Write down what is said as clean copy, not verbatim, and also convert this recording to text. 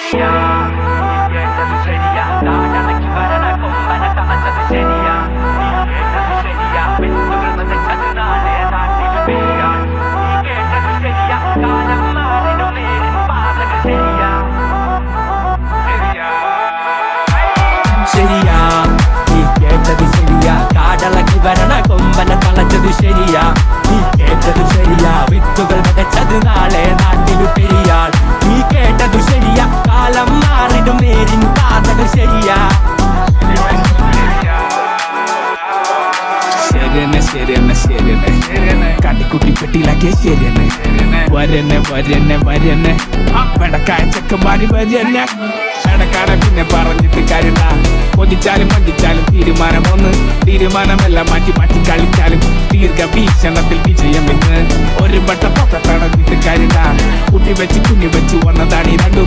ശരിയാ, നീ കേട്ടത് ശരിയാ, കാടടക്കി വരണ കൊമ്പന തളച്ചത് ശരിയാ, നീ കേട്ടത് ശരിയാ, വിത്തുകൾ വിതച്ചത് നാളെ നാട്ടിൽ പെയ്യാൻ. നീ കേട്ടത് ശരിയാ, കാലം മാറിടും നേരിൻ പാതകൾ ശരിയാ, ശരിയാ, നീ കേട്ടത് ശരിയാ, കാടളക്കി വരണ കൊമ്പന തളച്ചത് ശരിയാ, നീ കേട്ടത് ശരിയാ, വിത്തുകൾ വിതച്ചത് നാളെ നാട്ടിൽ പെയ്യാൻ. നീ കേട്ടത് ശരിയാ, കാലം മാറിടും നേരിൻ പാതകൾ ശരിയാ. ശരിയെന്നെ ശരിയെന്നെ ശരിയെന്നെ കടിക്കുട്ടി പെട്ടിയിലാക്കിയ ശരിയെന്നെ വരന്നെ വരന്നെ വരന്നെ പെടക്കായ ചെക്കന്മാരി വരന്നെ എടക്കാടെ പിന്നെ പറഞ്ഞിട്ട് കാര്യണ്ട. കൊതിച്ചാലും വഞ്ചിച്ചാലും തീരുമാനമെല്ലാം മാറ്റി മാറ്റി കളിച്ചാലും ദീർഘവീക്ഷണത്തിൽ വിജയം എന്ന് ഒരു വട്ട പൊക്ക തടഞ്ഞിട്ട് കാര്യണ്ട. കുട്ടി വെച്ച് കുഞ്ഞു വെച്ച് വന്നതാണ് ഈ രണ്ടു